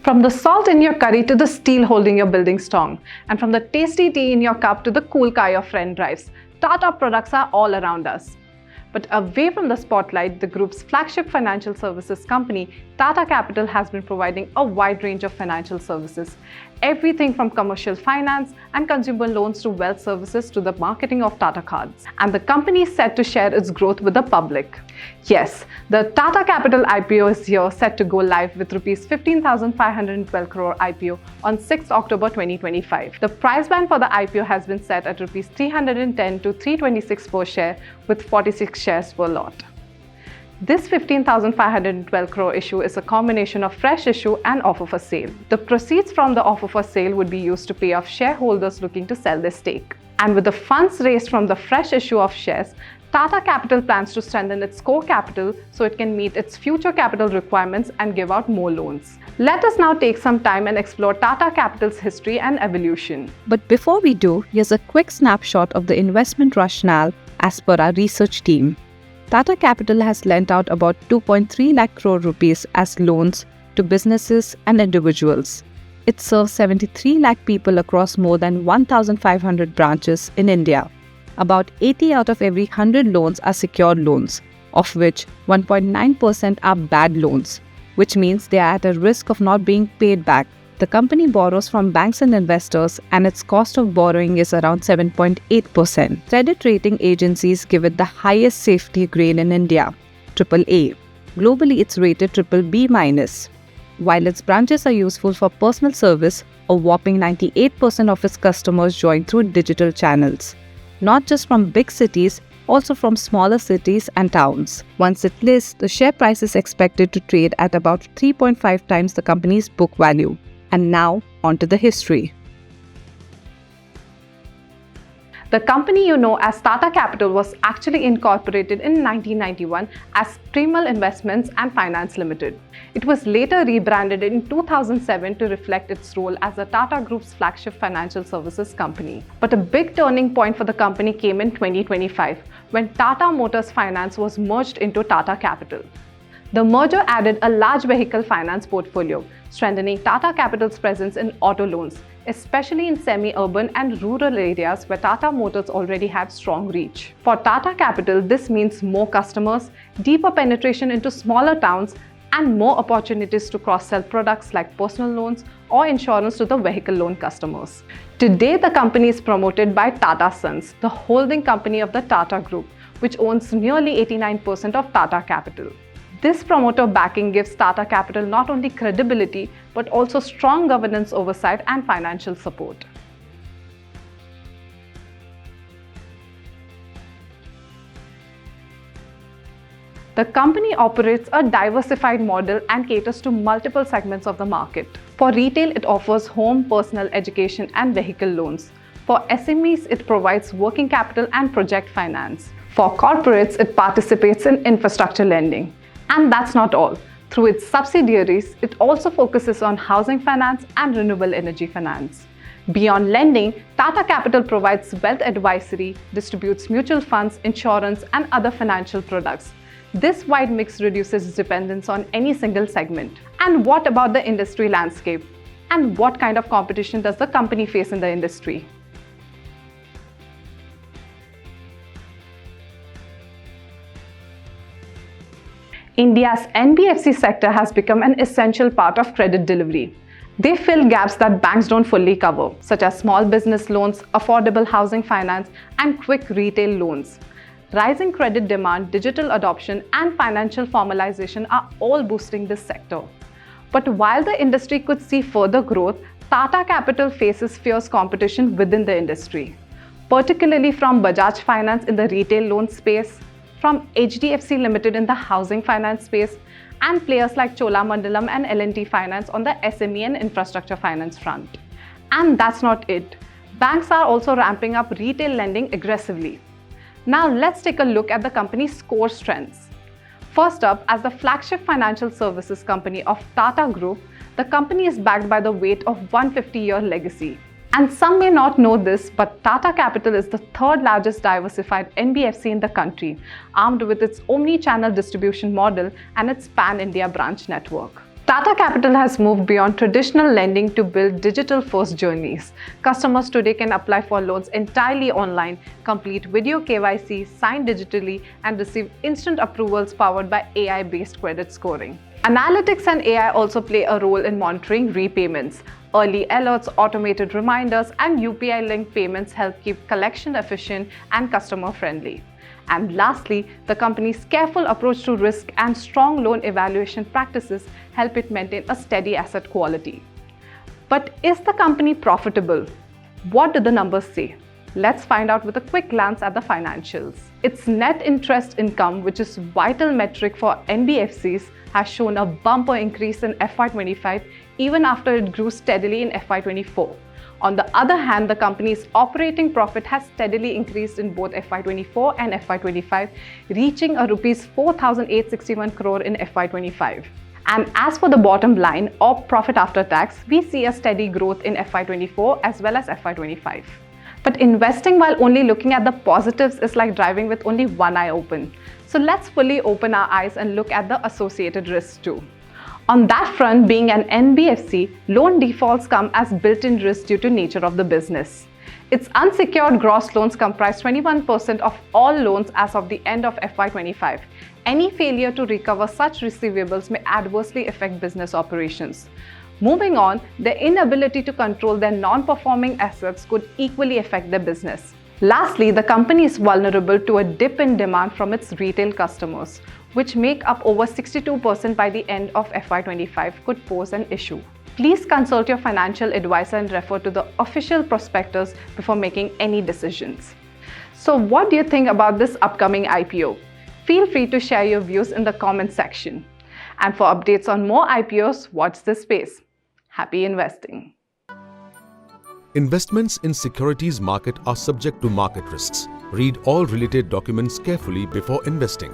From the salt in your curry to the steel holding your building strong, and from the tasty tea in your cup to the cool car your friend drives, Tata products are all around us. But away from the spotlight, the group's flagship financial services company, Tata Capital, has been providing a wide range of financial services. Everything from commercial finance and consumer loans to wealth services to the marketing of Tata cards. And the company is set to share its growth with the public. Yes, the Tata Capital IPO is here, set to go live with Rs 15,512 crore IPO on 6th October 2025. The price band for the IPO has been set at Rs 310 to 326 per share with 46 shares per lot. This 15,512 crore issue is a combination of fresh issue and offer for sale. The proceeds from the offer for sale would be used to pay off shareholders looking to sell their stake. And with the funds raised from the fresh issue of shares, Tata Capital plans to strengthen its core capital so it can meet its future capital requirements and give out more loans. Let us now take some time and explore Tata Capital's history and evolution. But before we do, here's a quick snapshot of the investment rationale as per our research team. Tata Capital has lent out about 2.3 lakh crore rupees as loans to businesses and individuals. It serves 73 lakh people across more than 1,500 branches in India. About 80 out of every 100 loans are secured loans, of which 1.9% are bad loans, which means they are at a risk of not being paid back. The company borrows from banks and investors, and its cost of borrowing is around 7.8%. Credit rating agencies give it the highest safety grade in India, AAA. Globally, it's rated BBB-. While its branches are useful for personal service, a whopping 98% of its customers join through digital channels. Not just from big cities, also from smaller cities and towns. Once it lists, the share price is expected to trade at about 3.5 times the company's book value. And now, on to the history. The company you know as Tata Capital was actually incorporated in 1991 as Primal Investments and Finance Limited. It was later rebranded in 2007 to reflect its role as the Tata Group's flagship financial services company. But a big turning point for the company came in 2025 when Tata Motors Finance was merged into Tata Capital. The merger added a large vehicle finance portfolio, strengthening Tata Capital's presence in auto loans, especially in semi-urban and rural areas where Tata Motors already had strong reach. For Tata Capital, this means more customers, deeper penetration into smaller towns, and more opportunities to cross-sell products like personal loans or insurance to the vehicle loan customers. Today, the company is promoted by Tata Sons, the holding company of the Tata Group, which owns nearly 89% of Tata Capital. This promoter backing gives Tata Capital not only credibility but also strong governance oversight and financial support. The company operates a diversified model and caters to multiple segments of the market. For retail, it offers home, personal, education, and vehicle loans. For SMEs, it provides working capital and project finance. For corporates, it participates in infrastructure lending. And that's not all. Through its subsidiaries, it also focuses on housing finance and renewable energy finance. Beyond lending, Tata Capital provides wealth advisory, distributes mutual funds, insurance, and other financial products. This wide mix reduces dependence on any single segment. And what about the industry landscape? And what kind of competition does the company face in the industry? India's NBFC sector has become an essential part of credit delivery. They fill gaps that banks don't fully cover, such as small business loans, affordable housing finance, and quick retail loans. Rising credit demand, digital adoption, and financial formalization are all boosting this sector. But while the industry could see further growth, Tata Capital faces fierce competition within the industry, particularly from Bajaj Finance in the retail loan space, from HDFC Limited in the housing finance space, and players like Cholamandalam and L&T Finance on the SME and infrastructure finance front. And that's not it. Banks are also ramping up retail lending aggressively. Now let's take a look at the company's core strengths. First up, as the flagship financial services company of Tata Group, the company is backed by the weight of 150-year legacy. And some may not know this, but Tata Capital is the third largest diversified NBFC in the country, armed with its omni-channel distribution model and its pan-India branch network. Tata Capital has moved beyond traditional lending to build digital-first journeys. Customers today can apply for loans entirely online, complete video KYC, sign digitally, and receive instant approvals powered by AI-based credit scoring. Analytics and AI also play a role in monitoring repayments. Early alerts, automated reminders, and UPI-linked payments help keep collection efficient and customer-friendly. And lastly, the company's careful approach to risk and strong loan evaluation practices help it maintain a steady asset quality. But is the company profitable? What do the numbers say? Let's find out with a quick glance at the financials. Its net interest income, which is a vital metric for NBFCs, has shown a bumper increase in FY25 even after it grew steadily in FY24. On the other hand, the company's operating profit has steadily increased in both FY24 and FY25, reaching a Rs 4,861 crore in FY25. And as for the bottom line, or profit after tax, we see a steady growth in FY24 as well as FY25. But investing while only looking at the positives is like driving with only one eye open. So let's fully open our eyes and look at the associated risks too. On that front, being an NBFC, loan defaults come as built-in risk due to nature of the business. Its unsecured gross loans comprise 21% of all loans as of the end of FY25. Any failure to recover such receivables may adversely affect business operations. Moving on, the inability to control their non-performing assets could equally affect their business. Lastly, the company is vulnerable to a dip in demand from its retail customers, which make up over 62% by the end of FY25, could pose an issue. Please consult your financial advisor and refer to the official prospectus before making any decisions. So what do you think about this upcoming IPO? Feel free to share your views in the comment section. And for updates on more IPOs, watch this space. Happy investing! Investments in securities market are subject to market risks. Read all related documents carefully before investing.